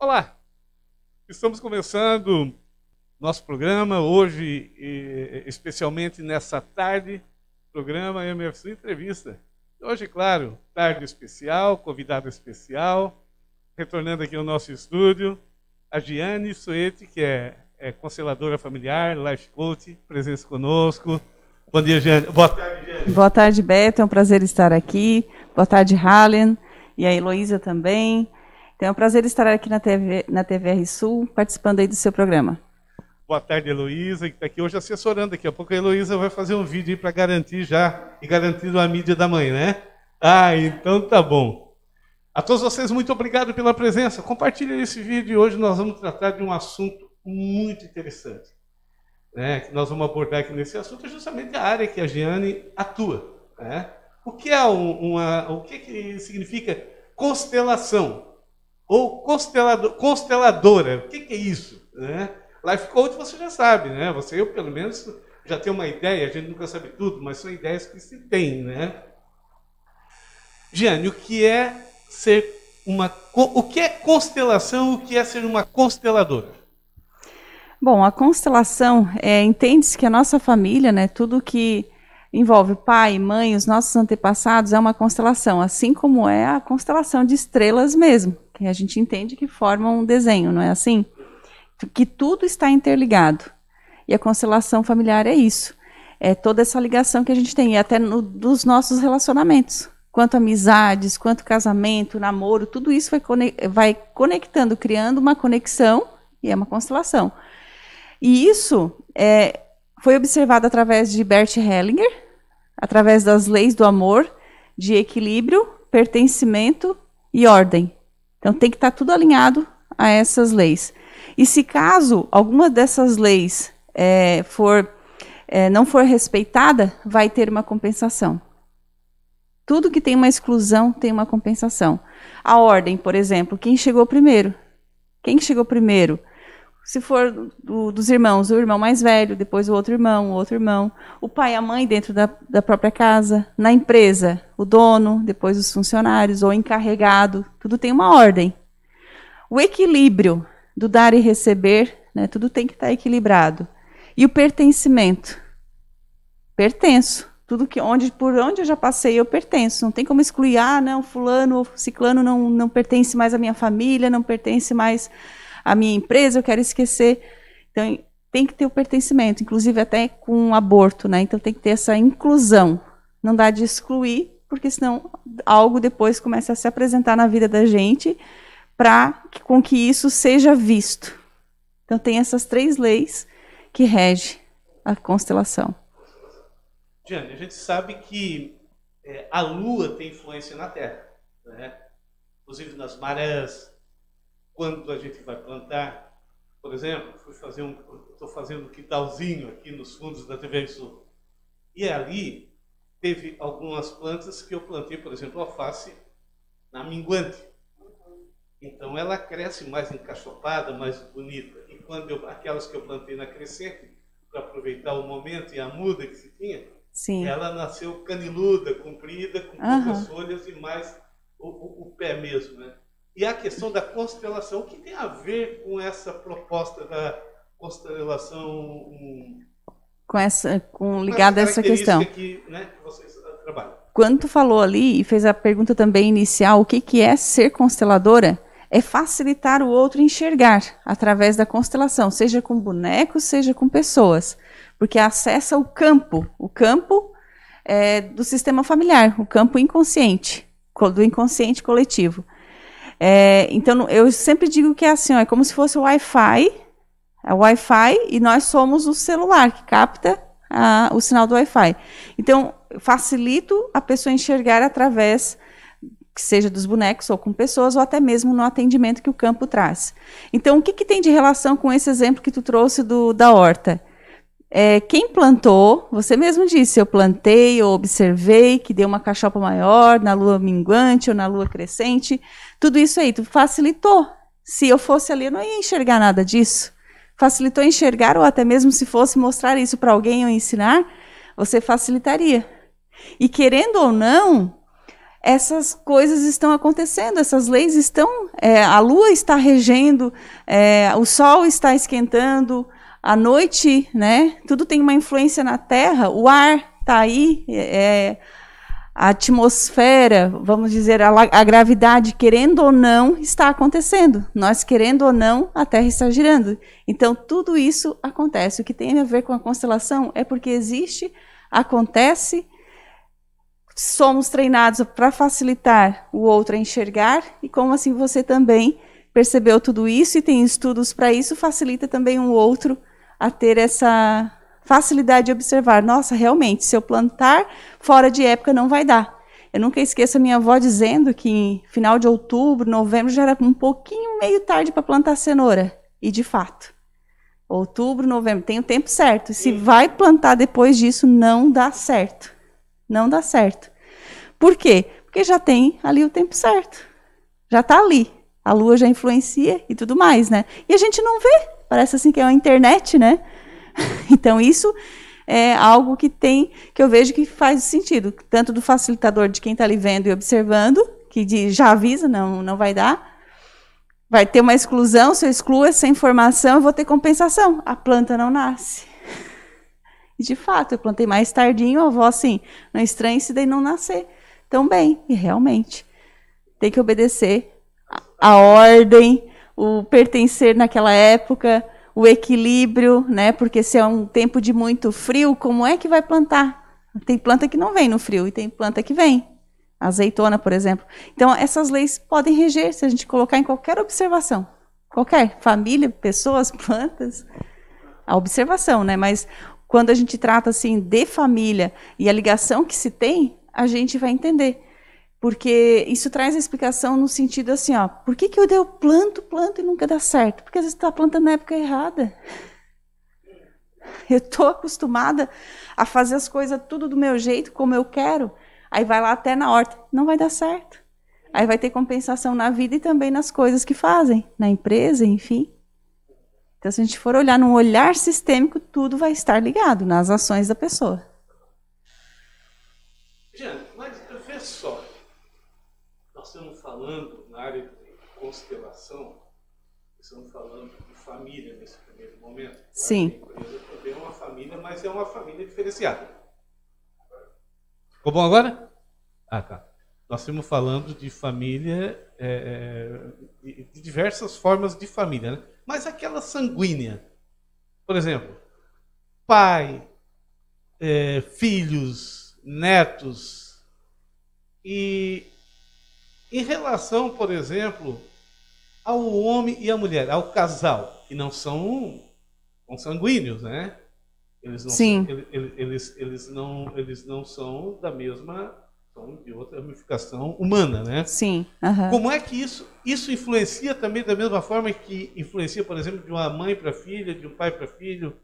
Olá, estamos começando nosso programa hoje, especialmente nessa tarde, programa MFC Entrevista. Hoje, claro, tarde especial, convidado especial, retornando aqui ao nosso estúdio, a Giane Soete, que é consteladora familiar, life coach, presença conosco. Bom dia, Giane. Boa tarde, Giane. Boa tarde, Beto, é um prazer estar aqui. Boa tarde, Halen, e a Heloísa também. Então, é um prazer estar aqui na TVR Sul, participando aí do seu programa. Boa tarde, Heloísa, que está aqui hoje assessorando. Daqui a pouco a Heloísa vai fazer um vídeo aí para garantir já, e garantir a mídia da mãe, né? Ah, então tá bom. A todos vocês, muito obrigado pela presença. Compartilhem esse vídeo e hoje nós vamos tratar de um assunto muito interessante, né? Que nós vamos abordar aqui nesse assunto é justamente a área que a Giane atua, né? O que é o que significa constelação? Ou consteladora, o que é isso? Né? Life Coach você já sabe, né? Eu pelo menos já tenho uma ideia, a gente nunca sabe tudo, mas são ideias que se tem, né? Giane, o que é constelação, o que é ser uma consteladora? Bom, a constelação, entende-se que a nossa família, né, tudo que envolve pai, mãe, os nossos antepassados, é uma constelação, assim como é a constelação de estrelas mesmo, que a gente entende que formam um desenho, não é assim? Que tudo está interligado. E a constelação familiar é isso. É toda essa ligação que a gente tem, e até dos nossos relacionamentos. Quanto amizades, quanto casamento, namoro, tudo isso vai conectando, criando uma conexão, e é uma constelação. E isso foi observado através de Bert Hellinger, através das leis do amor, de equilíbrio, pertencimento e ordem. Então tem que estar tudo alinhado a essas leis. E se caso alguma dessas leis não for respeitada, vai ter uma compensação. Tudo que tem uma exclusão tem uma compensação. A ordem, por exemplo, quem chegou primeiro? Quem chegou primeiro? Se for dos irmãos, o irmão mais velho, depois o outro irmão, o pai e a mãe dentro da própria casa, na empresa, o dono, depois os funcionários, ou o encarregado, tudo tem uma ordem. O equilíbrio do dar e receber, né, tudo tem que estar equilibrado. E o pertencimento. Pertenço. Tudo por onde eu já passei, eu pertenço. Não tem como excluir, não, fulano ou ciclano não pertence mais à minha família, não pertence mais a minha empresa, eu quero esquecer. Então, tem que ter o pertencimento, inclusive até com o aborto, né? Então, tem que ter essa inclusão. Não dá de excluir, porque senão algo depois começa a se apresentar na vida da gente com que isso seja visto. Então, tem essas 3 leis que regem a constelação. Giane, a gente sabe que a Lua tem influência na Terra, né? Inclusive nas marés. Quando a gente vai plantar, por exemplo, estou fazendo um quintalzinho aqui nos fundos da TV Sul. E ali teve algumas plantas que eu plantei, por exemplo, alface na minguante. Então ela cresce mais encaixotada, mais bonita. E aquelas que eu plantei na crescente, para aproveitar o momento e a muda que se tinha, sim, ela nasceu caniluda, comprida, com poucas folhas e mais o pé mesmo, né? E a questão da constelação, o que tem a ver com essa proposta da constelação? Ligada a essa questão. Que, né, que vocês trabalham. Quando tu falou ali e fez a pergunta também inicial, o que é ser consteladora? É facilitar o outro enxergar através da constelação, seja com bonecos, seja com pessoas. Porque acessa o campo do sistema familiar, o campo inconsciente, do inconsciente coletivo. Então, eu sempre digo que é assim, é como se fosse o Wi-Fi, e nós somos o celular que capta o sinal do Wi-Fi. Então, facilito a pessoa enxergar através, que seja dos bonecos ou com pessoas, ou até mesmo no atendimento que o campo traz. Então, o que tem de relação com esse exemplo que tu trouxe da horta? Quem plantou, você mesmo disse, eu plantei, eu observei que deu uma cachopa maior na lua minguante ou na lua crescente, tudo isso aí, tu facilitou. Se eu fosse ali, eu não ia enxergar nada disso. Facilitou enxergar, ou até mesmo se fosse mostrar isso para alguém ou ensinar, você facilitaria. E querendo ou não, essas coisas estão acontecendo, essas leis estão, a lua está regendo, o sol está esquentando, a noite, né? Tudo tem uma influência na Terra, o ar está aí, a atmosfera, vamos dizer, a gravidade, querendo ou não, está acontecendo. Nós, querendo ou não, a Terra está girando. Então, tudo isso acontece. O que tem a ver com a constelação é porque existe, acontece, somos treinados para facilitar o outro a enxergar, e como assim você também percebeu tudo isso e tem estudos para isso, facilita também o outro a ter essa facilidade de observar. Nossa, realmente, se eu plantar fora de época não vai dar. Eu nunca esqueço a minha avó dizendo que em final de outubro, novembro, já era um pouquinho meio tarde para plantar cenoura. E de fato, outubro, novembro, tem o tempo certo. Se vai plantar depois disso, não dá certo. Não dá certo. Por quê? Porque já tem ali o tempo certo. Já está ali. A lua já influencia e tudo mais, né? E a gente não vê. Parece assim que é uma internet, né? Então, isso é algo que eu vejo que faz sentido, tanto do facilitador de quem está ali vendo e observando, que já avisa, não vai dar. Vai ter uma exclusão, se eu excluo essa informação, eu vou ter compensação. A planta não nasce. E, de fato, eu plantei mais tardinho, a avó, assim, não estranhe se daí não nascer tão bem. E, realmente, tem que obedecer a ordem, o pertencer naquela época, o equilíbrio, né? Porque se é um tempo de muito frio, como é que vai plantar? Tem planta que não vem no frio e tem planta que vem. Azeitona, por exemplo. Então, essas leis podem reger se a gente colocar em qualquer observação. Qualquer família, pessoas, plantas. A observação, né? Mas quando a gente trata assim de família e a ligação que se tem, a gente vai entender. Porque isso traz a explicação no sentido assim, ó, por que eu planto e nunca dá certo? Porque às vezes está plantando na época errada. Eu estou acostumada a fazer as coisas tudo do meu jeito, como eu quero. Aí vai lá até na horta, não vai dar certo. Aí vai ter compensação na vida e também nas coisas que fazem, na empresa, enfim. Então, se a gente for olhar num olhar sistêmico, tudo vai estar ligado nas ações da pessoa. Jeane, mas vê só. Nós estamos falando na área de constelação, estamos falando de família nesse primeiro momento. Sim. A empresa também é uma família, mas é uma família diferenciada. Ficou bom agora? Ah, tá. Nós estamos falando de família, de diversas formas de família, né? Mas aquela sanguínea, por exemplo, pai, filhos, netos, e em relação, por exemplo, ao homem e à mulher, ao casal, que não são consanguíneos, né? Eles não Sim. Eles não são da mesma, são de outra ramificação humana, né? Sim. Uhum. Como é que isso influencia também da mesma forma que influencia, por exemplo, de uma mãe para filha, de um pai para filho,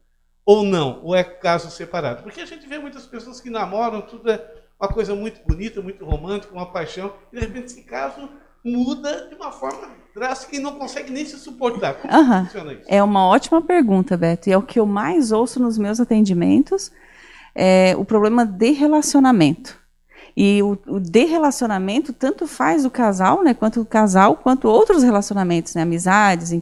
ou não? Ou é caso separado? Porque a gente vê muitas pessoas que namoram, tudo é uma coisa muito bonita, muito romântica, uma paixão, e de repente esse caso muda de uma forma drástica e não consegue nem se suportar. Como funciona isso? É uma ótima pergunta, Beto, e é o que eu mais ouço nos meus atendimentos, o problema de relacionamento. E o de relacionamento tanto faz o casal, né, quanto outros relacionamentos, né, amizades,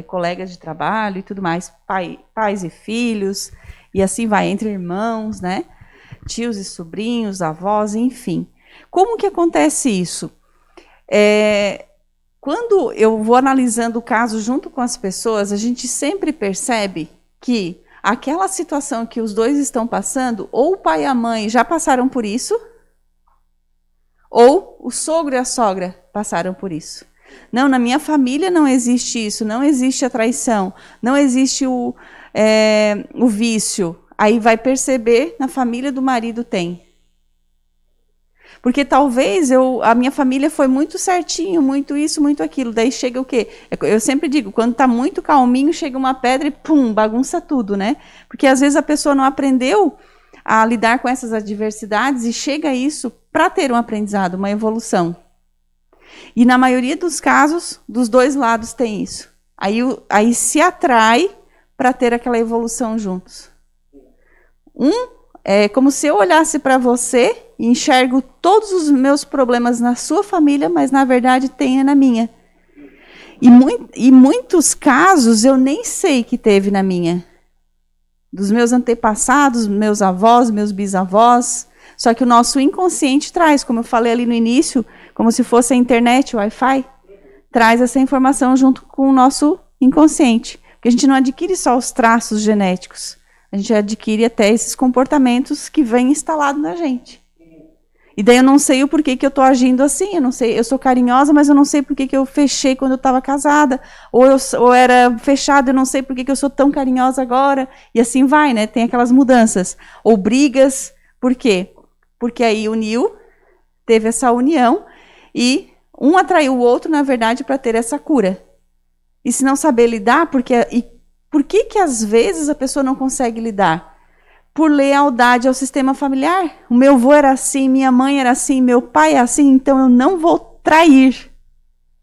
colegas de trabalho e tudo mais, pais e filhos, e assim vai, entre irmãos, né, tios e sobrinhos, avós, enfim. Como que acontece isso? Quando eu vou analisando o caso junto com as pessoas, a gente sempre percebe que aquela situação que os dois estão passando, ou o pai e a mãe já passaram por isso, ou o sogro e a sogra passaram por isso. Não, na minha família não existe isso, não existe a traição, não existe o vício. Aí vai perceber, na família do marido tem. Porque talvez a minha família foi muito certinho, muito isso, muito aquilo. Daí chega o quê? Eu sempre digo, quando está muito calminho, chega uma pedra e pum, bagunça tudo, né? Porque às vezes a pessoa não aprendeu a lidar com essas adversidades e chega a isso para ter um aprendizado, uma evolução. E na maioria dos casos, dos dois lados tem isso. Aí se atrai para ter aquela evolução juntos. É como se eu olhasse para você e enxergo todos os meus problemas na sua família, mas na verdade tem na minha. E muitos casos eu nem sei que teve na minha. Dos meus antepassados, meus avós, meus bisavós. Só que o nosso inconsciente traz, como eu falei ali no início, como se fosse a internet, o Wi-Fi, traz essa informação junto com o nosso inconsciente. Porque a gente não adquire só os traços genéticos. A gente adquire até esses comportamentos que vêm instalados na gente. E daí eu não sei o porquê que eu estou agindo assim, eu não sei, eu sou carinhosa, mas eu não sei porquê que eu fechei quando eu estava casada, ou era fechada, eu não sei porquê que eu sou tão carinhosa agora, e assim vai, né? Tem aquelas mudanças. Ou brigas, por quê? Porque aí uniu, teve essa união, e um atraiu o outro, na verdade, para ter essa cura. E se não saber lidar, por que que às vezes a pessoa não consegue lidar? Por lealdade ao sistema familiar. O meu avô era assim, minha mãe era assim, meu pai é assim, então eu não vou trair.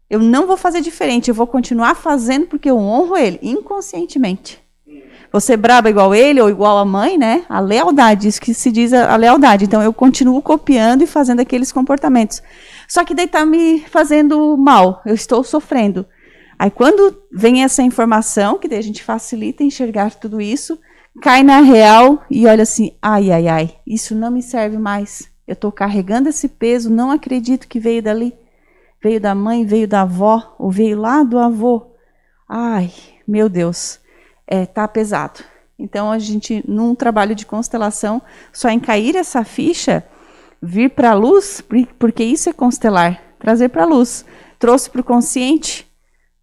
Eu não vou fazer diferente, eu vou continuar fazendo porque eu honro ele, inconscientemente. Vou ser braba igual ele ou igual a mãe, né? A lealdade, isso que se diz a lealdade. Então eu continuo copiando e fazendo aqueles comportamentos. Só que daí está me fazendo mal, eu estou sofrendo. Aí quando vem essa informação, que daí a gente facilita enxergar tudo isso, cai na real e olha assim, ai, ai, ai, isso não me serve mais. Eu estou carregando esse peso, não acredito que veio dali. Veio da mãe, veio da avó, ou veio lá do avô. Ai, meu Deus, tá pesado. Então, a gente, num trabalho de constelação, só em cair essa ficha, vir para a luz, porque isso é constelar, trazer para a luz. Trouxe para o consciente,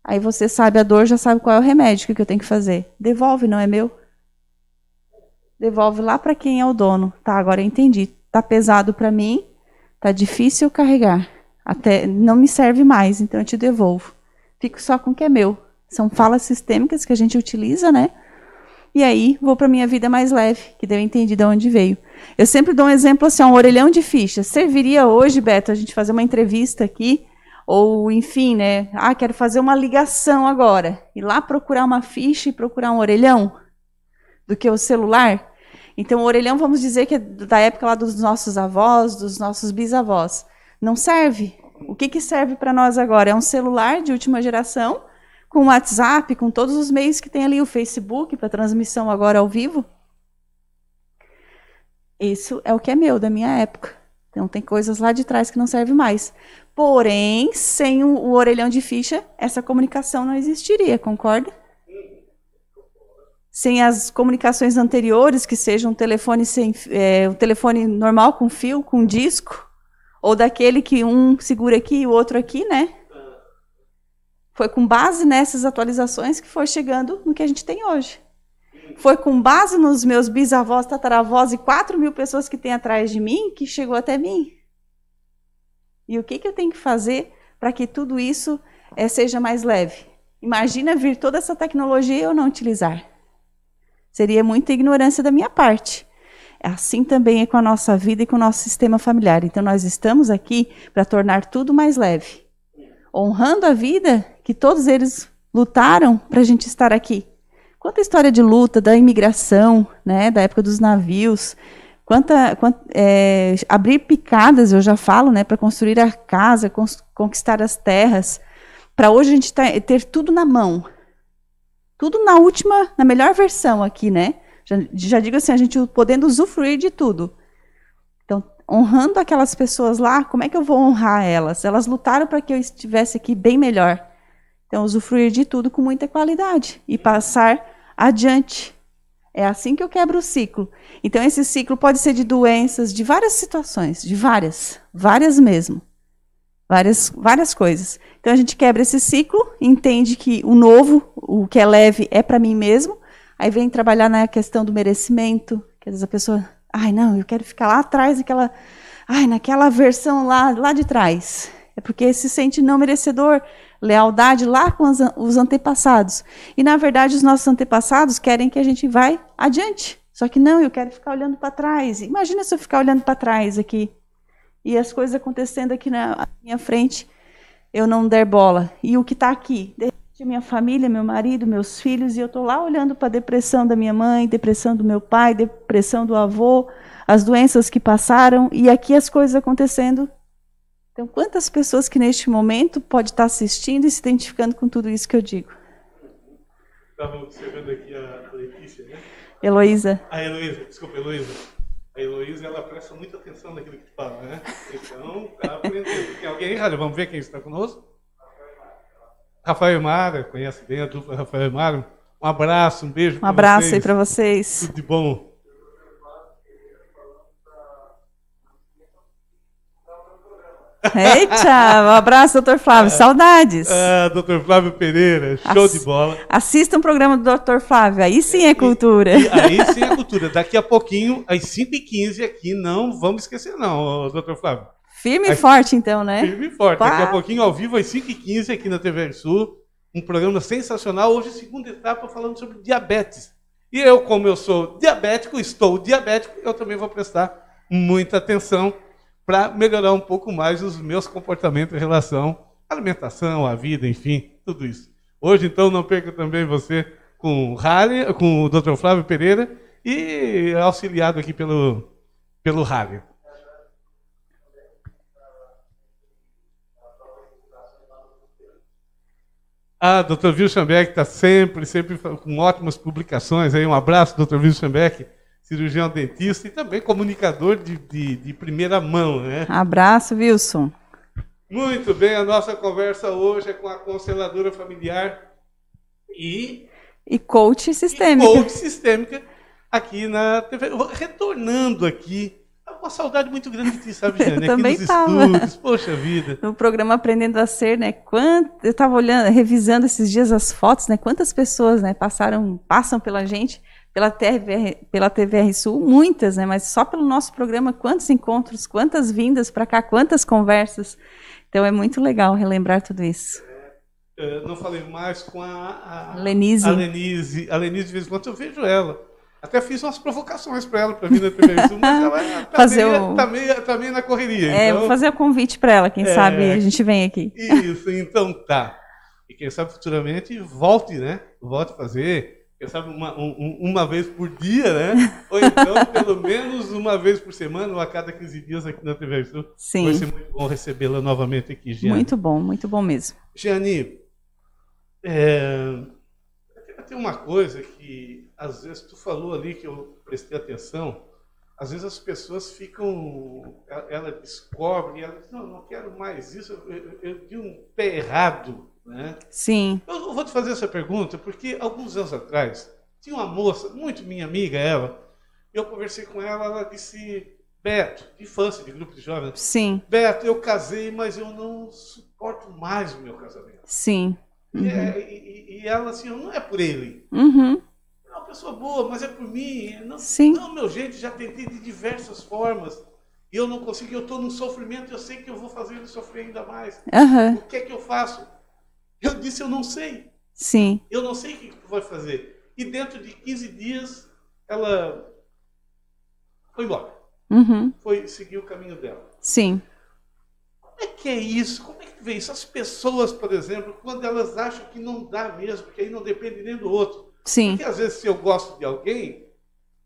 aí você sabe a dor, já sabe qual é o remédio que eu tenho que fazer. Devolve, não é meu. Devolve lá para quem é o dono. Tá, agora eu entendi. Tá pesado para mim, tá difícil carregar. Até não me serve mais, então eu te devolvo. Fico só com o que é meu. São falas sistêmicas que a gente utiliza, né? E aí vou para minha vida mais leve, que daí eu entendi de onde veio. Eu sempre dou um exemplo assim, um orelhão de ficha. Serviria hoje, Beto, a gente fazer uma entrevista aqui, ou enfim, né? Ah, quero fazer uma ligação agora. Ir lá procurar uma ficha e procurar um orelhão do que o celular. Então, o orelhão, vamos dizer que é da época lá dos nossos avós, dos nossos bisavós. Não serve. O que serve para nós agora? É um celular de última geração, com WhatsApp, com todos os meios que tem ali, o Facebook, para transmissão agora ao vivo. Isso é o que é meu, da minha época. Então, tem coisas lá de trás que não servem mais. Porém, sem o orelhão de ficha, essa comunicação não existiria, concorda? Sem as comunicações anteriores, que seja um telefone, um telefone normal com fio, com disco, ou daquele que um segura aqui e o outro aqui, né? Foi com base nessas atualizações que foi chegando no que a gente tem hoje. Foi com base nos meus bisavós, tataravós e 4.000 pessoas que tem atrás de mim que chegou até mim. E o que eu tenho que fazer para que tudo isso seja mais leve? Imagina vir toda essa tecnologia e eu não utilizar. Seria muita ignorância da minha parte. Assim também é com a nossa vida e com o nosso sistema familiar. Então, nós estamos aqui para tornar tudo mais leve. Honrando a vida que todos eles lutaram para a gente estar aqui. Quanta história de luta, da imigração, né, da época dos navios. Abrir picadas, eu já falo, né, para construir a casa, conquistar as terras. Para hoje a gente ter tudo na mão. Tudo na melhor versão aqui, né? Já digo assim, a gente podendo usufruir de tudo. Então, honrando aquelas pessoas lá, como é que eu vou honrar elas? Elas lutaram para que eu estivesse aqui bem melhor. Então, usufruir de tudo com muita qualidade e passar adiante. É assim que eu quebro o ciclo. Então, esse ciclo pode ser de doenças, de várias situações, de várias mesmo. Várias coisas. Então, a gente quebra esse ciclo, entende que o novo, o que é leve, é para mim mesmo. Aí vem trabalhar na questão do merecimento, que às vezes a pessoa, não, eu quero ficar lá atrás, naquela versão lá de trás. É porque se sente não merecedor, lealdade lá com os antepassados. E, na verdade, os nossos antepassados querem que a gente vá adiante. Só que não, eu quero ficar olhando para trás. Imagina se eu ficar olhando para trás aqui. E as coisas acontecendo aqui na minha frente, eu não der bola. E o que está aqui? de minha família, meu marido, meus filhos, e eu estou lá olhando para a depressão da minha mãe, depressão do meu pai, depressão do avô, as doenças que passaram, e aqui as coisas acontecendo. Então, quantas pessoas que neste momento pode estar assistindo e se identificando com tudo isso que eu digo? Estava observando aqui a Letícia, né? Heloísa. A Heloísa, desculpa, Heloísa. A Heloísa, ela presta muita atenção naquilo que tu fala, né? Então, está aprendendo. Tem alguém aí? Vamos ver quem está conosco? Rafael e Mara, conhece bem a dupla Rafael e Mara. Um abraço, um beijo para vocês. Um abraço aí para vocês. Tudo de bom. Eita, um abraço, doutor Flávio, saudades. Doutor Flávio Pereira, show de bola. Assista um programa do doutor Flávio, aí sim é cultura. Aí sim é cultura. Daqui a pouquinho, às 5h15 aqui, não vamos esquecer não, doutor Flávio. Firme e forte então, né? Firme e forte. Daqui a pouquinho, ao vivo, às 5h15 aqui na TV Sul, um programa sensacional, hoje segunda etapa, falando sobre diabetes. E eu, como eu sou diabético, estou diabético, eu também vou prestar muita atenção para melhorar um pouco mais os meus comportamentos em relação à alimentação, à vida, enfim, tudo isso. Hoje, então, não perca também você com o Dr. Flávio Pereira e auxiliado aqui pelo Harry. Dr. Wilson Beck está sempre com ótimas publicações. Aí, um abraço, Dr. Wilson Beck, cirurgião dentista e também comunicador de primeira mão, né? Abraço, Wilson. Muito bem, a nossa conversa hoje é com a consteladora familiar e coach sistêmica. E coach sistêmica aqui na TV. Retornando aqui, uma saudade muito grande de ti, sabe, Jane? Aqui nos estúdios, poxa vida. No programa Aprendendo a Ser, né? Eu estava olhando, revisando esses dias as fotos, né? Quantas pessoas, né, passam pela gente, pela TVR Sul, muitas, né? Mas só pelo nosso programa, quantos encontros, quantas vindas para cá, quantas conversas. Então é muito legal relembrar tudo isso. Não falei mais com a Lenise. A Lenise, de vez em quando eu vejo ela. Até fiz umas provocações para ela, para vir na TV Sul, mas ela tá meio na correria. Então, vou fazer o convite para ela, quem sabe a gente vem aqui. Isso, então tá. E quem sabe futuramente volte, né? Volte a fazer. Quem sabe uma vez por dia, né? Ou então, pelo menos uma vez por semana, ou a cada 15 dias aqui na TV Sul. Sim. Vai ser muito bom recebê-la novamente aqui, Giane. Muito bom mesmo. Giane, tem uma coisa que, às vezes, tu falou ali que eu prestei atenção, às vezes as pessoas ficam, ela descobre, e ela diz, não quero mais isso, eu dei um pé errado. Né? Sim. Eu vou te fazer essa pergunta porque alguns anos atrás tinha uma moça, muito minha amiga ela, eu conversei com ela, ela disse, Beto, de infância, de grupo de jovens, sim. Beto, eu casei, mas eu não suporto mais o meu casamento. Sim. Uhum. E ela assim, não é por ele. Uhum. É uma pessoa boa, mas é por mim. Sim. Não, meu jeito, já tentei de diversas formas. E eu não consigo, eu estou num sofrimento, eu sei que eu vou fazer ele sofrer ainda mais. Uhum. O que é que eu faço? Eu disse, eu não sei. Sim. Eu não sei o que tu vai fazer. E dentro de 15 dias, ela foi embora. Uhum. Foi seguir o caminho dela. Sim. Como é que é isso? Como é que tu vê isso? As pessoas, por exemplo, quando elas acham que não dá mesmo, que aí não depende nem do outro. Sim. Porque às vezes se eu gosto de alguém,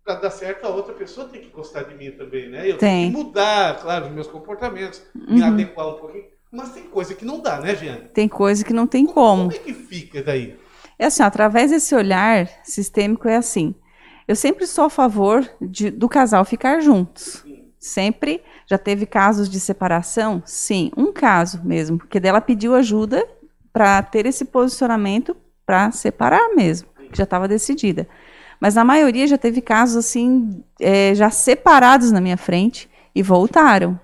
para dar certo, a outra pessoa tem que gostar de mim também, né? Eu tenho que mudar, claro, os meus comportamentos, me adequar um pouquinho. Mas tem coisa que não dá, né, Giane? Tem coisa que não tem como. Como é que fica daí? É assim, através desse olhar sistêmico é assim. Eu sempre sou a favor do casal ficar juntos. Sempre. Já teve casos de separação? Sim, um caso mesmo. Porque dela pediu ajuda para ter esse posicionamento para separar mesmo. Que já estava decidida. Mas na maioria já teve casos assim, já separados na minha frente e voltaram.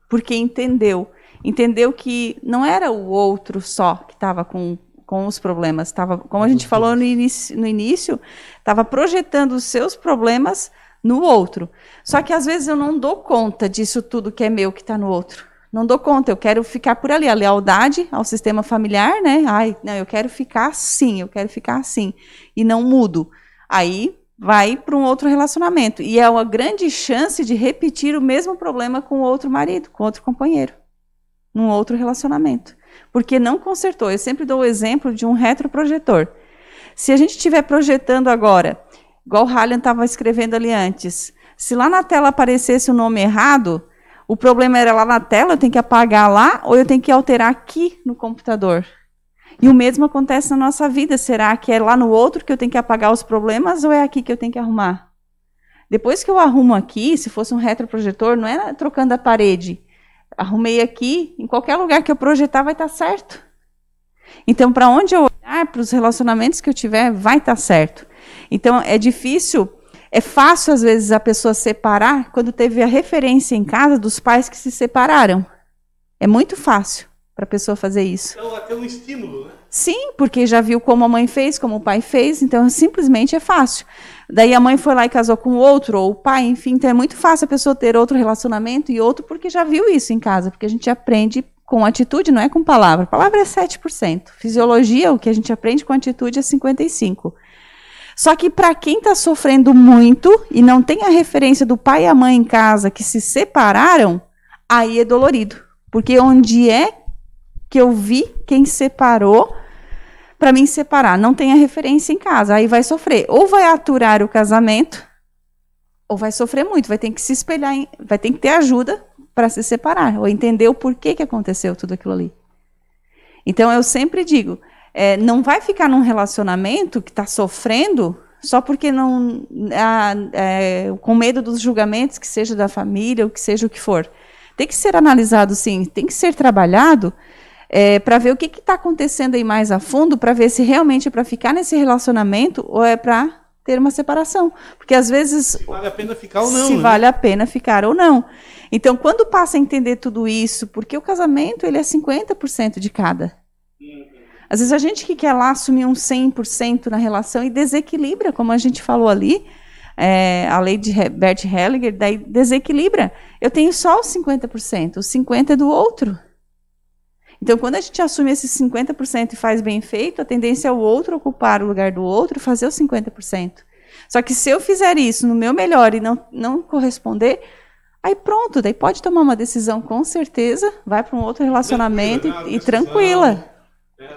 Porque entendeu que não era o outro só que estava com os problemas. Tava, como a gente falou no início, estava projetando os seus problemas no outro. Só que às vezes eu não dou conta disso tudo que é meu, que está no outro. Não dou conta, eu quero ficar por ali. A lealdade ao sistema familiar, né? Não, eu quero ficar assim. E não mudo. Aí vai para um outro relacionamento. E é uma grande chance de repetir o mesmo problema com outro marido, com outro companheiro. Num outro relacionamento. porque não consertou. Eu sempre dou o exemplo de um retroprojetor. Se a gente estiver projetando agora, igual o Halion estava escrevendo ali antes, se lá na tela aparecesse o nome errado, o problema era lá na tela, eu tenho que apagar lá, ou eu tenho que alterar aqui no computador. E o mesmo acontece na nossa vida. Será que é lá no outro que eu tenho que apagar os problemas, ou é aqui que eu tenho que arrumar? Depois que eu arrumo aqui, se fosse um retroprojetor, não é trocando a parede. Arrumei aqui, em qualquer lugar que eu projetar vai estar certo. Então, para onde eu olhar, para os relacionamentos que eu tiver, vai estar certo. Então, é difícil, é fácil, às vezes, a pessoa separar quando teve a referência em casa dos pais que se separaram. É muito fácil para a pessoa fazer isso. Então, até um estímulo, né? Sim, porque já viu como a mãe fez, como o pai fez, então simplesmente é fácil. Daí a mãe foi lá e casou com outro, ou o pai, enfim, então é muito fácil a pessoa ter outro relacionamento e outro porque já viu isso em casa, porque a gente aprende com atitude, não é com palavra. Palavra é 7%. Fisiologia, o que a gente aprende com atitude é 55%. Só que para quem está sofrendo muito e não tem a referência do pai e a mãe em casa que se separaram, aí é dolorido. Porque onde é que eu vi quem separou para mim separar? Não tem a referência em casa, aí vai sofrer. Ou vai aturar o casamento, ou vai sofrer muito, vai ter que se espelhar, vai ter que ter ajuda para se separar, ou entender o porquê que aconteceu tudo aquilo ali. Então, eu sempre digo, não vai ficar num relacionamento que está sofrendo só porque não com medo dos julgamentos, que seja da família, ou que seja o que for. Tem que ser analisado, sim, tem que ser trabalhado para ver o que está acontecendo aí mais a fundo, para ver se realmente é para ficar nesse relacionamento ou é para ter uma separação. Porque, às vezes... Se vale a pena ficar ou não. Se vale a pena ficar ou não. Então, quando passa a entender tudo isso, porque o casamento ele é 50% de cada. Às vezes a gente que quer lá assumir um 100% na relação e desequilibra, como a gente falou ali, a lei de Bert Hellinger, daí desequilibra. Eu tenho só os 50%, os 50% é do outro. Então, quando a gente assume esses 50% e faz bem feito, a tendência é o outro ocupar o lugar do outro e fazer os 50%. Só que se eu fizer isso no meu melhor e não corresponder, aí pronto, daí pode tomar uma decisão com certeza, vai para um outro relacionamento e tranquila.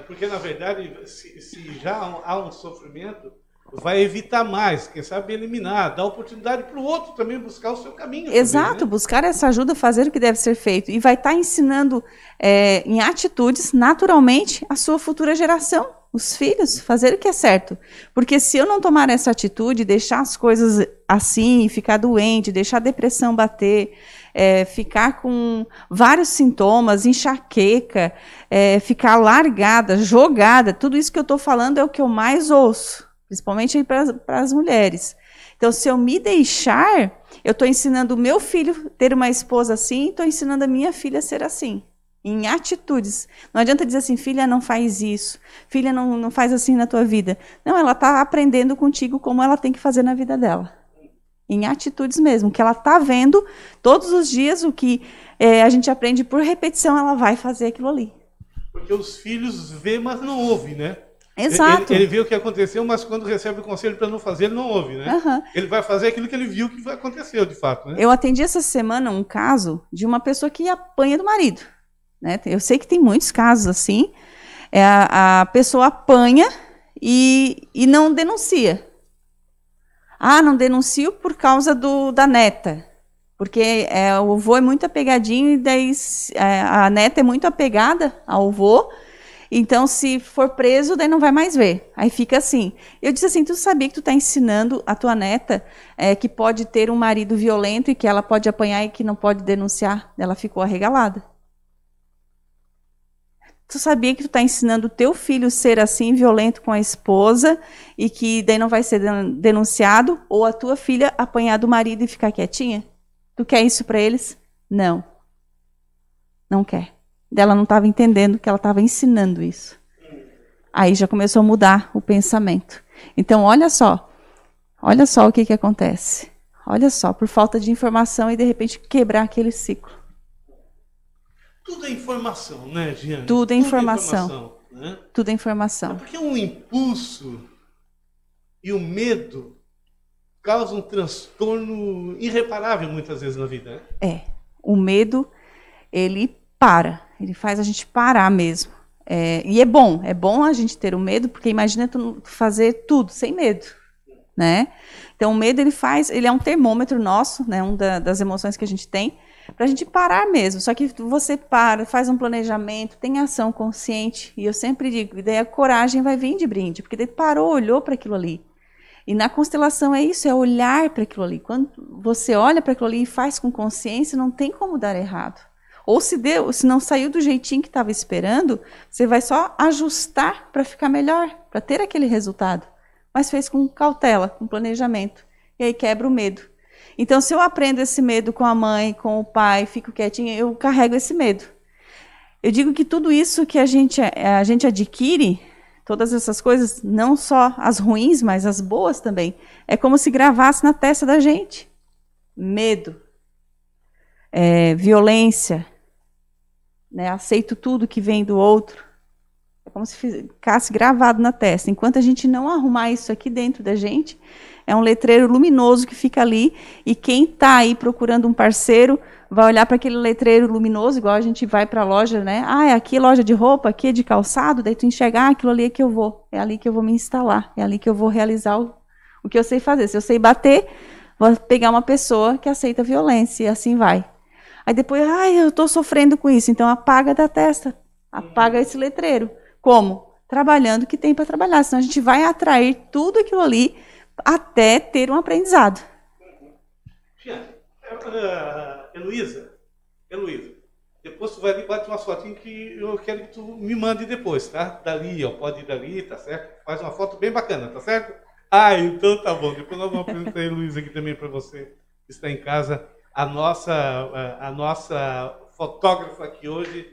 Porque, na verdade, se já há um sofrimento, vai evitar mais, quem sabe eliminar, dar oportunidade para o outro também buscar o seu caminho. Exato, também, né? Buscar essa ajuda, fazer o que deve ser feito. E vai estar ensinando em atitudes, naturalmente, a sua futura geração, os filhos, fazer o que é certo. Porque se eu não tomar essa atitude, deixar as coisas assim, ficar doente, deixar a depressão bater, ficar com vários sintomas, enxaqueca, ficar largada, jogada, tudo isso que eu estou falando é o que eu mais ouço. Principalmente para as mulheres. Então, se eu me deixar, eu estou ensinando o meu filho a ter uma esposa assim, estou ensinando a minha filha a ser assim, em atitudes. Não adianta dizer assim, filha, não faz isso, filha, não faz assim na tua vida. Não, ela está aprendendo contigo como ela tem que fazer na vida dela. Em atitudes mesmo, que ela está vendo todos os dias o que a gente aprende por repetição, ela vai fazer aquilo ali. Porque os filhos vê, mas não ouvem, né? Exato. Ele vê o que aconteceu, mas quando recebe o conselho para não fazer, ele não ouve, né? Uhum. Ele vai fazer aquilo que ele viu que aconteceu, de fato, né? Eu atendi essa semana um caso de uma pessoa que apanha do marido. Né? Eu sei que tem muitos casos assim. A pessoa apanha e não denuncia. Ah, não denuncio por causa da neta. Porque o avô é muito apegadinho e daí a neta é muito apegada ao avô. Então, se for preso, daí não vai mais ver. Aí fica assim. Eu disse assim, tu sabia que tu está ensinando a tua neta que pode ter um marido violento e que ela pode apanhar e que não pode denunciar? Ela ficou arregalada. Tu sabia que tu está ensinando o teu filho a ser assim, violento com a esposa, e que daí não vai ser denunciado? Ou a tua filha apanhar do marido e ficar quietinha? Tu quer isso para eles? Não. Não quer. Ela não estava entendendo que ela estava ensinando isso. Aí já começou a mudar o pensamento. Então, olha só o que acontece. Olha só, por falta de informação e de repente quebrar aquele ciclo. Tudo é informação, né, Giane? Tudo é informação. Né? Tudo é informação. Porque um impulso e o medo causam um transtorno irreparável muitas vezes na vida. Né? O medo, ele Ele faz a gente parar mesmo. E é bom a gente ter o medo, porque imagina tu fazer tudo sem medo, né? Então o medo ele é um termômetro nosso, né? Das emoções que a gente tem, para a gente parar mesmo. Só que você para, faz um planejamento, tem ação consciente, e eu sempre digo, daí a coragem vai vir de brinde, porque daí parou, olhou para aquilo ali. E na constelação é isso, é olhar para aquilo ali. Quando você olha para aquilo ali e faz com consciência, não tem como dar errado. Ou se não saiu do jeitinho que estava esperando, você vai só ajustar para ficar melhor, para ter aquele resultado. Mas fez com cautela, com planejamento. E aí quebra o medo. Então, se eu aprendo esse medo com a mãe, com o pai, fico quietinha, eu carrego esse medo. Eu digo que tudo isso que a gente adquire, todas essas coisas, não só as ruins, mas as boas também, é como se gravasse na testa da gente. Medo, violência, né? Aceito tudo que vem do outro. É como se ficasse gravado na testa. Enquanto a gente não arrumar isso aqui dentro da gente, é um letreiro luminoso que fica ali, e quem está aí procurando um parceiro vai olhar para aquele letreiro luminoso, igual a gente vai para a loja, né? Aqui é loja de roupa, aqui é de calçado, daí tu enxergar, aquilo ali é que eu vou, é ali que eu vou me instalar, é ali que eu vou realizar o que eu sei fazer. Se eu sei bater, vou pegar uma pessoa que aceita violência, e assim vai. Aí depois, eu estou sofrendo com isso, então apaga da testa, apaga esse letreiro. Como? Trabalhando o que tem para trabalhar, senão a gente vai atrair tudo aquilo ali até ter um aprendizado. Heloísa, depois tu vai ali e bate uma fotinha que eu quero que tu me mande depois, tá? Dali, pode ir dali, tá certo? Faz uma foto bem bacana, tá certo? Então tá bom. Depois nós vamos apresentar a Heloísa aqui também para você que está em casa, a nossa fotógrafa aqui hoje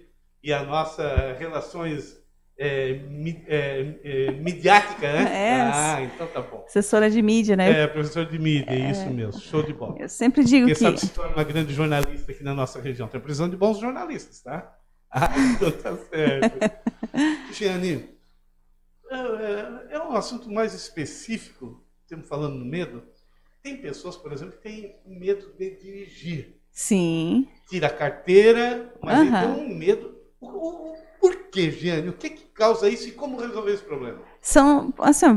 e a nossa relações midiática, né? Então tá bom. Assessora de mídia, né? Professor de mídia, isso mesmo, show de bola. Eu sempre digo Porque sabe se torna uma grande jornalista aqui na nossa região. Tem precisão de bons jornalistas, tá? Então tá certo. Giane, é um assunto mais específico, estamos falando no medo. Tem pessoas, por exemplo, que têm medo de dirigir. Sim. Tira a carteira, mas ele tem um medo. Por que, Giane? O que causa isso e como resolver esse problema?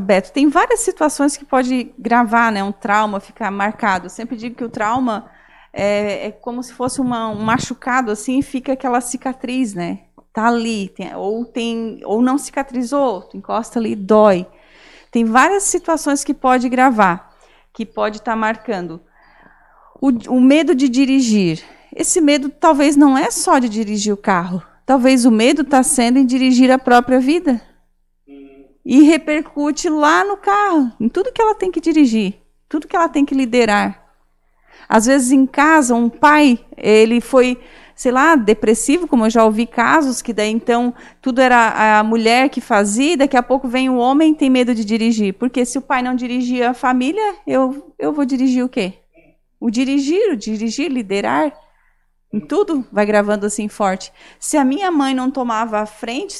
Beto, tem várias situações que pode gravar, né? Um trauma, ficar marcado. Eu sempre digo que o trauma é como se fosse um machucado, assim, e fica aquela cicatriz, né? Tá ali, ou não cicatrizou, tu encosta ali, dói. Tem várias situações que pode gravar, que pode estar marcando. O medo de dirigir. Esse medo talvez não é só de dirigir o carro. Talvez o medo está sendo em dirigir a própria vida. E repercute lá no carro, em tudo que ela tem que dirigir, tudo que ela tem que liderar. Às vezes em casa, um pai, ele foi, sei lá, depressivo, como eu já ouvi casos, que daí então tudo era a mulher que fazia, e daqui a pouco vem o homem e tem medo de dirigir. Porque se o pai não dirigia a família, eu vou dirigir o quê? O dirigir, liderar. Em tudo vai gravando assim forte. Se a minha mãe não tomava a frente,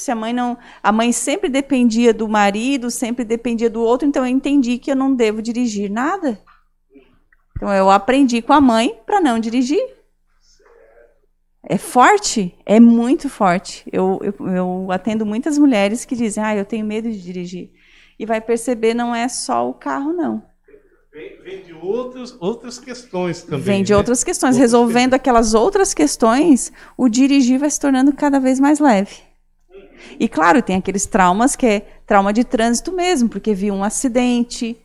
a mãe sempre dependia do marido, sempre dependia do outro, então eu entendi que eu não devo dirigir nada. Então eu aprendi com a mãe para não dirigir. É forte? É muito forte. Eu atendo muitas mulheres que dizem, eu tenho medo de dirigir. E vai perceber, não é só o carro, não. Vem de outras questões também. Vem de outras questões. Resolvendo aquelas outras questões, o dirigir vai se tornando cada vez mais leve. E, claro, tem aqueles traumas que é trauma de trânsito mesmo, porque viu um acidente,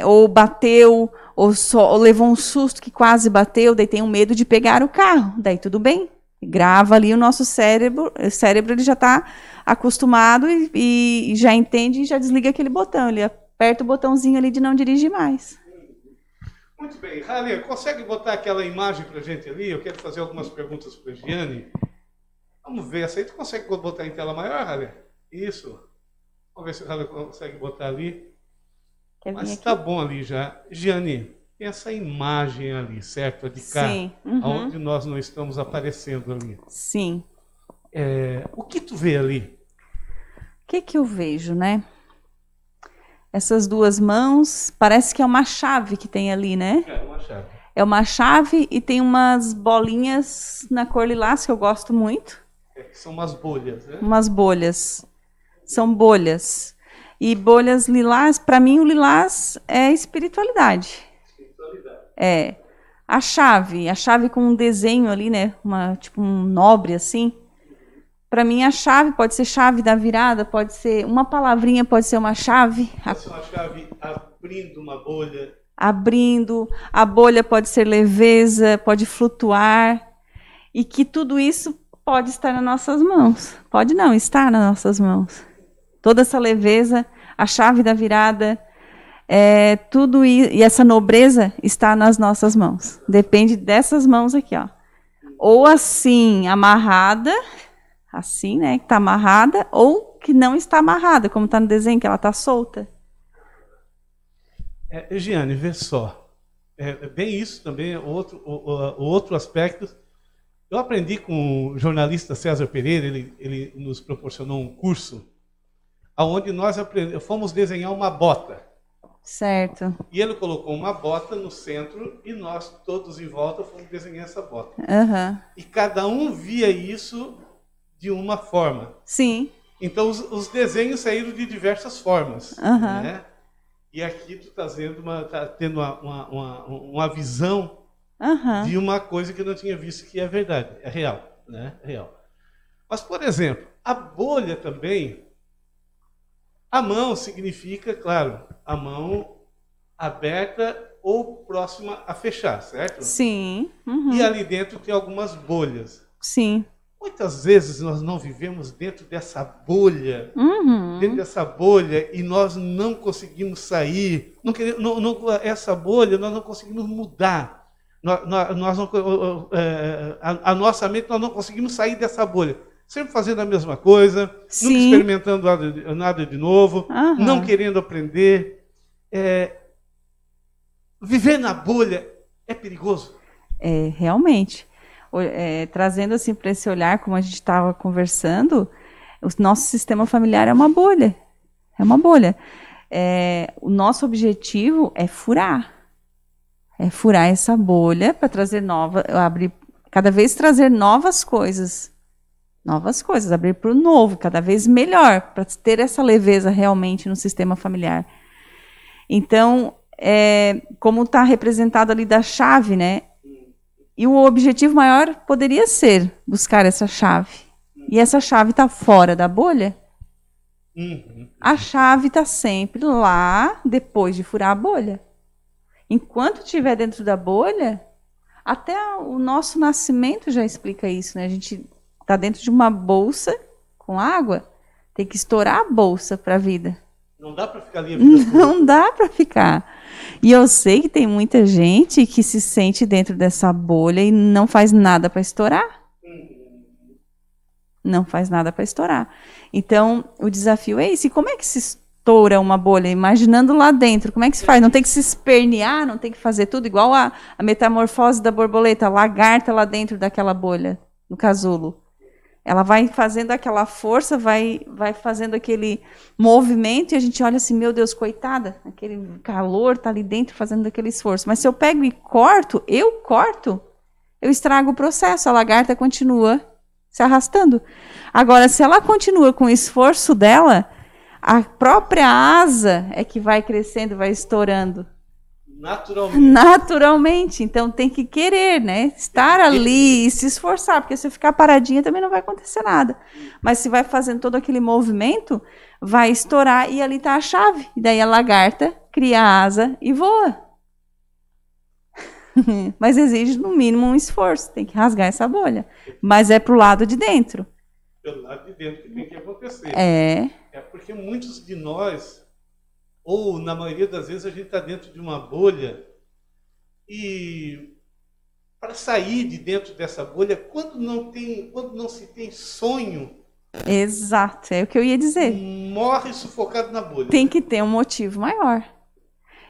ou bateu, ou levou um susto que quase bateu, daí tem um medo de pegar o carro. Daí tudo bem. Grava ali o nosso cérebro ele já está acostumado e já entende e já desliga aquele botão. Ele aperta o botãozinho ali de não dirigir mais. Muito bem. Halia, consegue botar aquela imagem para a gente ali? Eu quero fazer algumas perguntas para a Giane. Vamos ver. Essa aí tu consegue botar em tela maior, Halia? Isso. Vamos ver se o Halia consegue botar ali. Mas está bom ali já. Giane, tem essa imagem ali, certo? A de cá. Sim. Onde nós não estamos aparecendo ali. Sim. O que tu vê ali? O que eu vejo, né? Essas duas mãos, parece que é uma chave que tem ali, né? É uma chave. É uma chave e tem umas bolinhas na cor lilás que eu gosto muito. São umas bolhas, né? Umas bolhas. São bolhas. E bolhas lilás, para mim o lilás é espiritualidade. É. A chave com um desenho ali, né? Tipo um nobre assim. Para mim a chave pode ser chave da virada, pode ser uma palavrinha, pode ser uma chave. Pode ser uma chave abrindo uma bolha. Abrindo, a bolha pode ser leveza, pode flutuar. E que tudo isso pode estar nas nossas mãos. Pode não, estar nas nossas mãos. Toda essa leveza, a chave da virada, tudo e essa nobreza está nas nossas mãos. Depende dessas mãos aqui, ó. Ou assim, amarrada, assim, né, que está amarrada, ou que não está amarrada, como está no desenho, que ela está solta. Giane, vê só. Bem isso também, outro aspecto. Eu aprendi com o jornalista César Pereira, ele nos proporcionou um curso onde nós fomos desenhar uma bota. Certo. E ele colocou uma bota no centro e nós todos em volta fomos desenhar essa bota. Uhum. E cada um via isso de uma forma. Sim. Então os desenhos saíram de diversas formas. Uhum. Né? E aqui tu tá tendo uma visão de uma coisa que eu não tinha visto, que é verdade, é real, né? É real. Mas, por exemplo, a bolha também, a mão significa, claro, a mão aberta ou próxima a fechar, certo? Sim. Uhum. E ali dentro tem algumas bolhas. Sim. Muitas vezes nós não vivemos dentro dessa bolha, e nós não conseguimos sair. Essa bolha nós não conseguimos mudar. A nossa mente, nós não conseguimos sair dessa bolha. Sempre fazendo a mesma coisa, Sim. nunca experimentando nada de novo, não querendo aprender. Viver na bolha é perigoso. Realmente. Trazendo assim para esse olhar, como a gente estava conversando, o nosso sistema familiar é uma bolha. É uma bolha. O nosso objetivo é furar. É furar essa bolha para trazer cada vez trazer novas coisas, abrir para o novo, cada vez melhor, para ter essa leveza realmente no sistema familiar. Então, como está representado ali da chave, né? E o objetivo maior poderia ser buscar essa chave. E essa chave está fora da bolha. A chave está sempre lá depois de furar a bolha. Enquanto estiver dentro da bolha, até o nosso nascimento já explica isso, né? A gente está dentro de uma bolsa com água, tem que estourar a bolsa para a vida. Não dá para ficar ali a vida toda. Não dá para ficar. E eu sei que tem muita gente que se sente dentro dessa bolha e não faz nada para estourar. Não faz nada para estourar. Então, o desafio é esse. E como é que se estoura uma bolha? Imaginando lá dentro, como é que se faz? Não tem que se espernear, não tem que fazer tudo igual a metamorfose da borboleta, a lagarta lá dentro daquela bolha, no casulo. Ela vai fazendo aquela força, vai fazendo aquele movimento e a gente olha assim, meu Deus, coitada, aquele calor está ali dentro fazendo aquele esforço. Mas se eu pego e corto, eu estrago o processo, a lagarta continua se arrastando. Agora, se ela continua com o esforço dela, a própria asa é que vai crescendo, vai estourando. Naturalmente. Então tem que querer, né? Estar ali e se esforçar, porque se ficar paradinha também não vai acontecer nada. Mas se vai fazendo todo aquele movimento, vai estourar e ali está a chave. E daí a lagarta cria a asa e voa. Mas exige no mínimo um esforço, tem que rasgar essa bolha. Mas é pro lado de dentro. Pelo lado de dentro que tem que acontecer. É porque muitos de nós, ou na maioria das vezes, a gente está dentro de uma bolha e para sair de dentro dessa bolha, quando não se tem sonho, exato, é o que eu ia dizer. Morre sufocado na bolha. Tem que ter um motivo maior.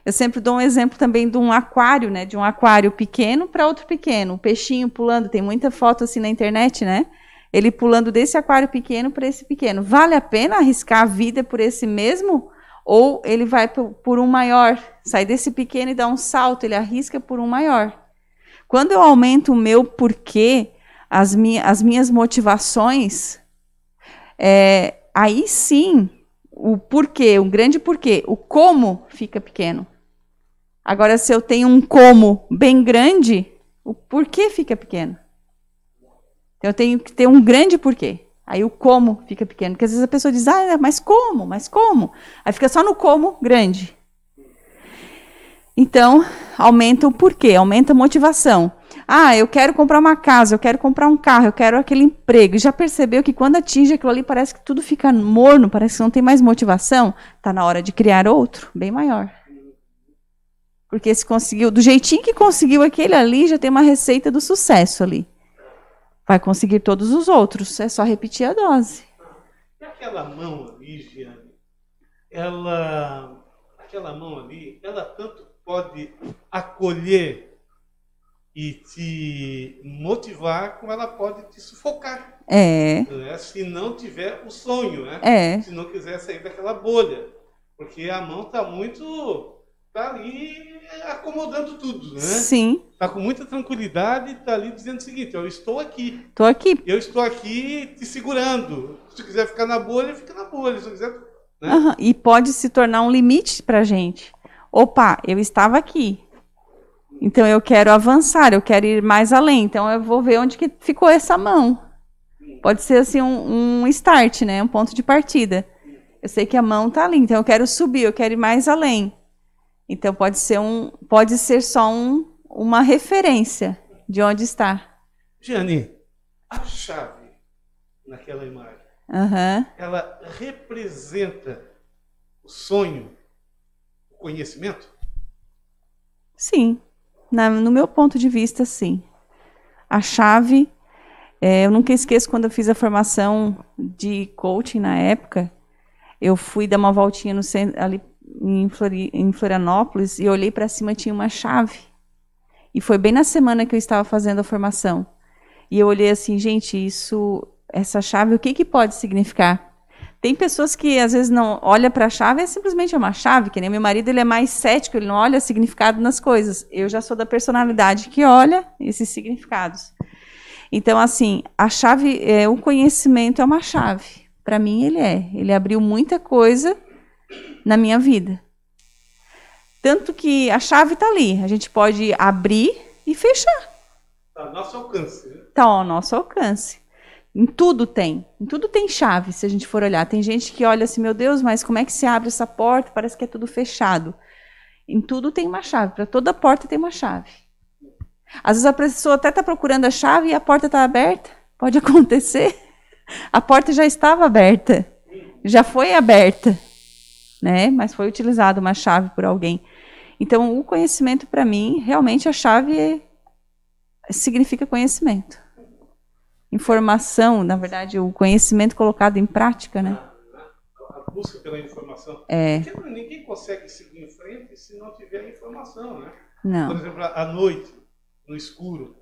Eu sempre dou um exemplo também de um aquário, né? De um aquário pequeno para outro pequeno. O peixinho pulando, tem muita foto assim na internet, né? Ele pulando desse aquário pequeno para esse pequeno. Vale a pena arriscar a vida por esse mesmo? Ou ele vai por um maior? Sai desse pequeno e dá um salto, ele arrisca por um maior. Quando eu aumento o meu porquê, as minhas motivações, aí sim, o porquê, um grande porquê, o como fica pequeno. Agora, se eu tenho um como bem grande, o porquê fica pequeno. Então, eu tenho que ter um grande porquê. Aí o como fica pequeno. Porque às vezes a pessoa diz, mas como? Mas como? Aí fica só no como grande. Então, aumenta o porquê, aumenta a motivação. Eu quero comprar uma casa, eu quero comprar um carro, eu quero aquele emprego. E já percebeu que quando atinge aquilo ali, parece que tudo fica morno, parece que não tem mais motivação? Está na hora de criar outro, bem maior. Porque se conseguiu, do jeitinho que conseguiu aquele ali, já tem uma receita do sucesso ali. Vai conseguir todos os outros, é só repetir a dose. E aquela mão ali, Giane, aquela mão ali, ela tanto pode acolher e te motivar, como ela pode te sufocar. Né? Se não tiver o sonho, né? Se não quiser sair daquela bolha. Porque a mão está ali acomodando tudo, né? Sim. Está com muita tranquilidade, está ali dizendo o seguinte, eu estou aqui. Estou aqui. Eu estou aqui te segurando. Se quiser ficar na bolha, fica na bolha. Se quiser, né? E pode se tornar um limite para a gente. Opa, eu estava aqui. Então eu quero avançar, eu quero ir mais além. Então eu vou ver onde que ficou essa mão. Pode ser assim um start, né? Um ponto de partida. Eu sei que a mão está ali, então eu quero subir, eu quero ir mais além. Então pode ser só uma referência de onde está. Giane, a chave naquela imagem, ela representa o sonho, o conhecimento? Sim, no meu ponto de vista, sim. A chave, eu nunca esqueço quando eu fiz a formação de coaching na época, eu fui dar uma voltinha no centro, ali em Florianópolis, e olhei para cima, tinha uma chave. E foi bem na semana que eu estava fazendo a formação. E eu olhei assim, gente, essa chave, o que pode significar? Tem pessoas que às vezes não olham para a chave, é simplesmente uma chave, que nem meu marido, ele é mais cético, ele não olha significado nas coisas. Eu já sou da personalidade que olha esses significados. Então, assim, a chave, o conhecimento é uma chave. Para mim, ele abriu muita coisa na minha vida. Tanto que a chave está ali. A gente pode abrir e fechar. Está ao nosso alcance. Está ao nosso alcance. Em tudo tem chave, se a gente for olhar. Tem gente que olha assim, meu Deus, mas como é que se abre essa porta? Parece que é tudo fechado. Em tudo tem uma chave. Para toda porta tem uma chave. Às vezes a pessoa até está procurando a chave e a porta está aberta. Pode acontecer. A porta já estava aberta. Já foi aberta. Né? Mas foi utilizada uma chave por alguém. Então, o conhecimento, para mim, realmente a chave significa conhecimento. Informação, na verdade, o conhecimento colocado em prática, né? A busca pela informação. Porque ninguém consegue seguir em frente se não tiver informação, né? Não. Por exemplo, à noite, no escuro,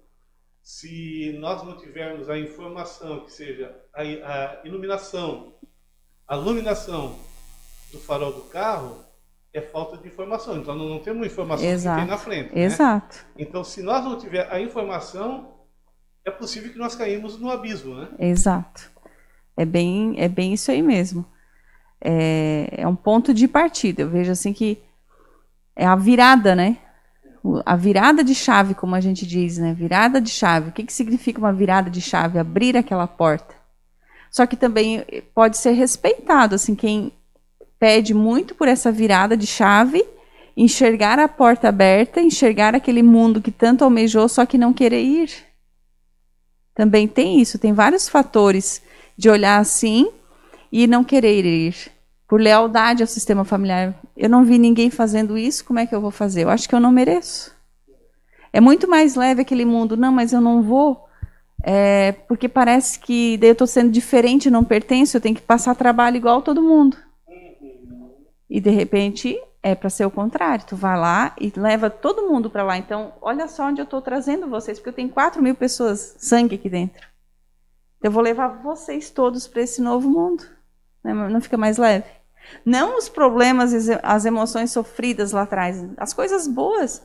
se nós não tivermos a informação, que seja a iluminação, a iluminação do farol do carro, é falta de informação. Então, não temos informação que tem na frente. Exato. Né? Então, se nós não tiver a informação, é possível que nós caímos no abismo, né? Exato. É bem isso aí mesmo. É um ponto de partida. Eu vejo assim que é a virada, né? A virada de chave, como a gente diz, né? Virada de chave. O que significa uma virada de chave? Abrir aquela porta. Só que também pode ser respeitado, assim, quem pede muito por essa virada de chave, enxergar a porta aberta, enxergar aquele mundo que tanto almejou, só que não querer ir. Também tem isso, tem vários fatores de olhar assim e não querer ir. Por lealdade ao sistema familiar. Eu não vi ninguém fazendo isso, como é que eu vou fazer? Eu acho que eu não mereço. É muito mais leve aquele mundo, não, mas eu não vou, porque parece que daí eu estou sendo diferente, não pertenço, eu tenho que passar trabalho igual todo mundo. E de repente é para ser o contrário, tu vai lá e leva todo mundo para lá. Então, olha só onde eu estou trazendo vocês, porque eu tenho 4.000 pessoas, sangue aqui dentro. Eu vou levar vocês todos para esse novo mundo. Não fica mais leve? Não os problemas, as emoções sofridas lá atrás, as coisas boas.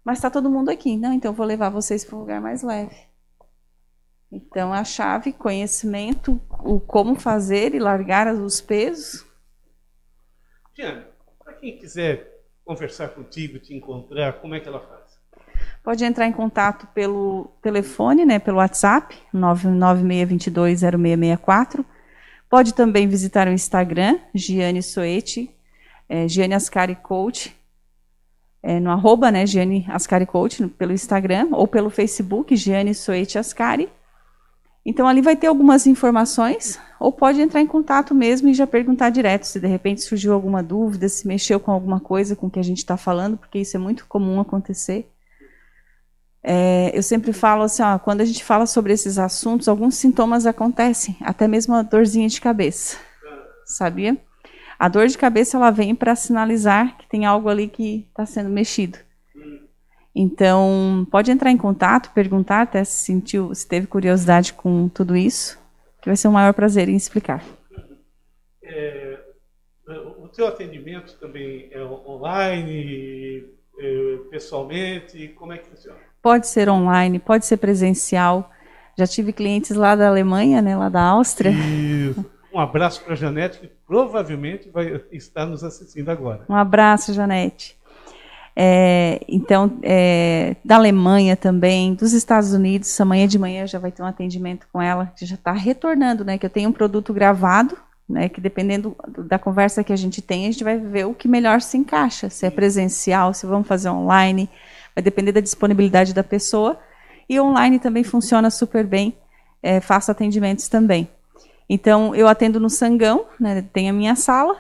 mas está todo mundo aqui. Não, então eu vou levar vocês para um lugar mais leve. Então, a chave, conhecimento, o como fazer e largar os pesos. Diana, para quem quiser conversar contigo, te encontrar, como é que ela faz? Pode entrar em contato pelo telefone, né, pelo WhatsApp, 996220664. Pode também visitar o Instagram, Giane Soeti, Giane Ascari Coach, no arroba, né, Giane Ascari Coach, pelo Instagram, ou pelo Facebook, Giane Soeti Ascari. Então, ali vai ter algumas informações, ou pode entrar em contato mesmo e já perguntar direto, se de repente surgiu alguma dúvida, se mexeu com alguma coisa com o que a gente está falando, porque isso é muito comum acontecer. Eu sempre falo assim, ó, quando a gente fala sobre esses assuntos, alguns sintomas acontecem, até mesmo a dorzinha de cabeça, sabia? A dor de cabeça, ela vem para sinalizar que tem algo ali que está sendo mexido. Então, pode entrar em contato, perguntar até se teve curiosidade com tudo isso, que vai ser um maior prazer em explicar. O teu atendimento também é online, pessoalmente, como é que funciona? Pode ser online, pode ser presencial. Já tive clientes lá da Alemanha, né, lá da Áustria. Isso. Um abraço para a Janete, que provavelmente vai estar nos assistindo agora. Um abraço, Janete. Então, da Alemanha também, dos Estados Unidos, amanhã de manhã já vai ter um atendimento com ela, que já está retornando, né, que eu tenho um produto gravado, né, que dependendo da conversa que a gente tem, a gente vai ver o que melhor se encaixa, se é presencial, se vamos fazer online, vai depender da disponibilidade da pessoa, e online também funciona super bem, faço atendimentos também. Então, eu atendo no Sangão, né, tem a minha sala,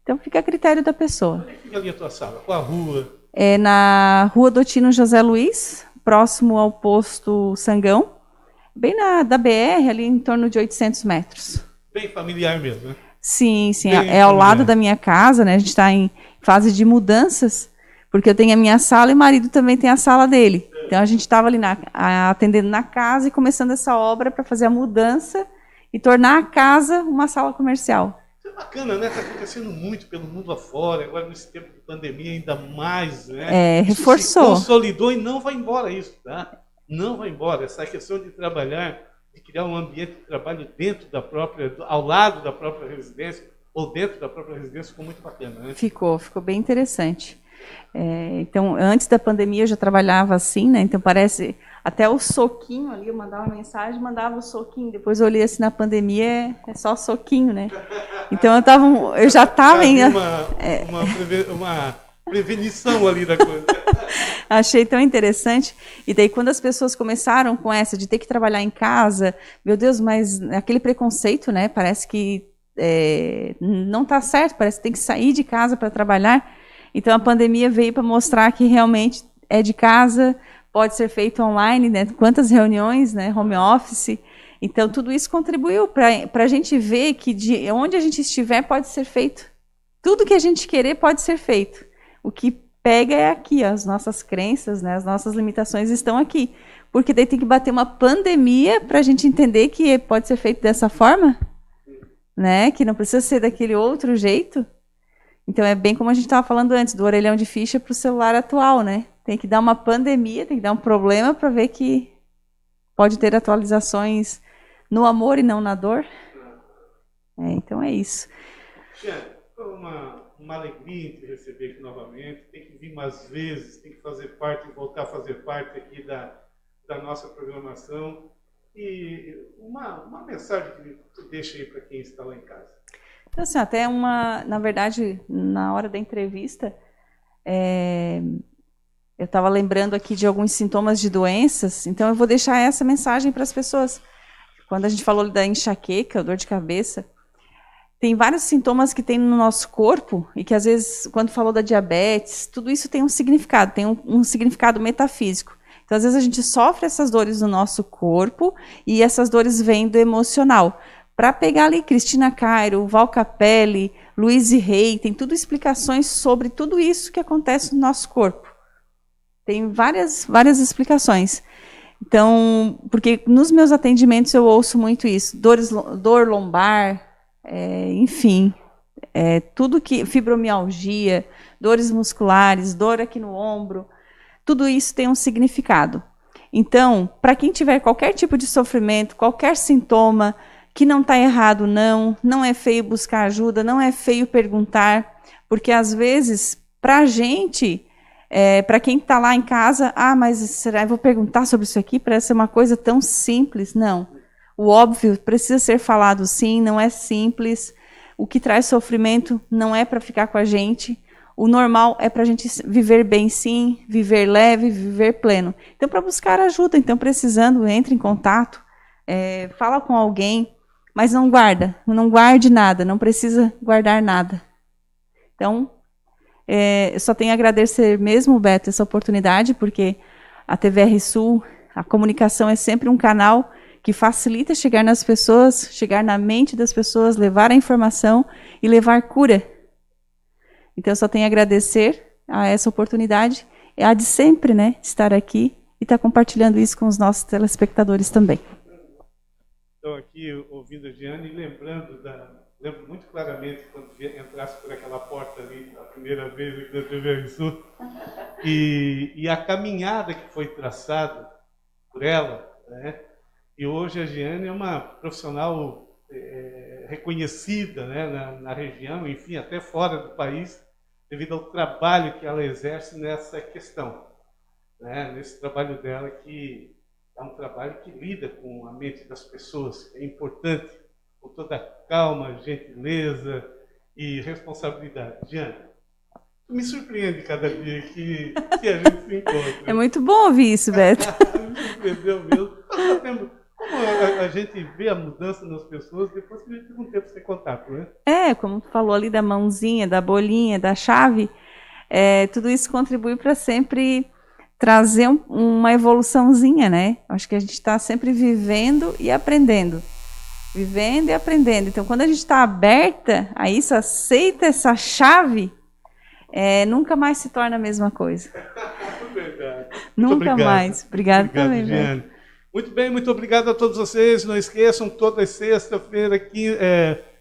então fica a critério da pessoa. Onde fica ali a tua sala? Qual a rua? Na Rua Dotino José Luiz, próximo ao posto Sangão, bem da BR, ali em torno de 800 metros. Bem familiar mesmo, né? Sim, Bem ao lado da minha casa, né? A gente está em fase de mudanças, porque eu tenho a minha sala e o marido também tem a sala dele. Então a gente estava ali atendendo na casa e começando essa obra para fazer a mudança e tornar a casa uma sala comercial. Isso é bacana, né? Está acontecendo muito pelo mundo afora, agora nesse tempo de pandemia ainda mais, né? Reforçou. Isso se consolidou e não vai embora isso, tá? Não vai embora. Essa questão de trabalhar, de criar um ambiente de trabalho dentro da própria, ao lado da própria residência, ou dentro da própria residência, ficou muito bacana, né? Ficou bem interessante. Então, antes da pandemia eu já trabalhava assim, né? Então parece até o soquinho ali, eu mandava uma mensagem, mandava o soquinho. Depois eu olhei assim na pandemia, é só soquinho, né? Então eu já estava em uma prevenição ali da coisa. Achei tão interessante. E daí quando as pessoas começaram com essa de ter que trabalhar em casa, meu Deus, mas aquele preconceito, né? Parece que não está certo, parece que tem que sair de casa para trabalhar. Então, a pandemia veio para mostrar que realmente é de casa, pode ser feito online, né? Quantas reuniões, né? Home office. Então, tudo isso contribuiu para a gente ver que de onde a gente estiver pode ser feito. Tudo que a gente querer pode ser feito. O que pega é aqui, ó, as nossas crenças, né? As nossas limitações estão aqui. Porque daí tem que bater uma pandemia para a gente entender que pode ser feito dessa forma, né? Que não precisa ser daquele outro jeito. Então, é bem como a gente estava falando antes, do orelhão de ficha para o celular atual, né? Tem que dar uma pandemia, tem que dar um problema para ver que pode ter atualizações no amor e não na dor. Então, é isso. Tiana, foi uma alegria te receber aqui novamente. Tem que vir mais vezes, tem que fazer parte, voltar a fazer parte aqui da nossa programação. E uma mensagem que tu deixa aí para quem está lá em casa. Então, assim, até na verdade, na hora da entrevista, eu estava lembrando aqui de alguns sintomas de doenças, então eu vou deixar essa mensagem para as pessoas. Quando a gente falou da enxaqueca, dor de cabeça, tem vários sintomas que tem no nosso corpo e que, às vezes, quando falou da diabetes, tudo isso tem um significado, tem um significado metafísico. Então, às vezes, a gente sofre essas dores no nosso corpo e essas dores vêm do emocional. Para pegar ali Cristina Cairo, Val Capelli, Luiz Rey, tem tudo explicações sobre tudo isso que acontece no nosso corpo. Tem várias explicações. Então, porque nos meus atendimentos eu ouço muito isso, dor lombar, enfim, tudo que fibromialgia, dores musculares, dor aqui no ombro, tudo isso tem um significado. Então, para quem tiver qualquer tipo de sofrimento, qualquer sintoma, que não está errado, não é feio buscar ajuda, não é feio perguntar, porque às vezes, para a gente, para quem está lá em casa, mas será que eu vou perguntar sobre isso aqui? Parece ser uma coisa tão simples. Não. O óbvio precisa ser falado sim, não é simples. O que traz sofrimento não é para ficar com a gente. O normal é para a gente viver bem sim, viver leve, viver pleno. Então, para buscar ajuda, então precisando, entre em contato, fala com alguém, mas não guarde nada, não precisa guardar nada. Então, eu só tenho a agradecer mesmo, Beto, essa oportunidade, porque a TVR Sul, a comunicação é sempre um canal que facilita chegar nas pessoas, chegar na mente das pessoas, levar a informação e levar cura. Então, eu só tenho a agradecer a essa oportunidade, a de sempre, né, estar aqui e estar compartilhando isso com os nossos telespectadores também. Estou aqui ouvindo a Giane e lembro muito claramente quando entrasse por aquela porta ali, a primeira vez aqui na TVR Sul, e a caminhada que foi traçada por ela, né? E hoje a Giane é uma profissional reconhecida, né, na região, enfim, até fora do país, devido ao trabalho que ela exerce nessa questão, né? Nesse trabalho dela que é um trabalho que lida com a mente das pessoas, é importante, com toda calma, gentileza e responsabilidade. Giane, me surpreende cada dia que a gente se encontra. É muito bom ouvir isso, Beto. Me surpreendeu mesmo. Como a gente vê a mudança nas pessoas depois que a gente tem um tempo sem contato, né? Como falou ali da mãozinha, da bolinha, da chave, tudo isso contribui para sempre trazer uma evoluçãozinha, né? Acho que a gente está sempre vivendo e aprendendo. Vivendo e aprendendo. Então, quando a gente está aberta a isso, aceita essa chave, nunca mais se torna a mesma coisa. Verdade. Nunca mais. Obrigado também, Giane. Né? Muito bem, muito obrigado a todos vocês. Não esqueçam, toda sexta-feira,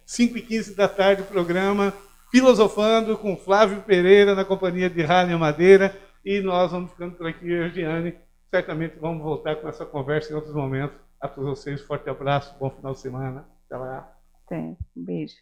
5h15 da tarde, o programa Filosofando com Flávio Pereira, na companhia de Rania Madeira. E nós vamos ficando por aqui, eu e a Giane. Certamente vamos voltar com essa conversa em outros momentos. A todos vocês, forte abraço, bom final de semana. Até lá. Um beijo.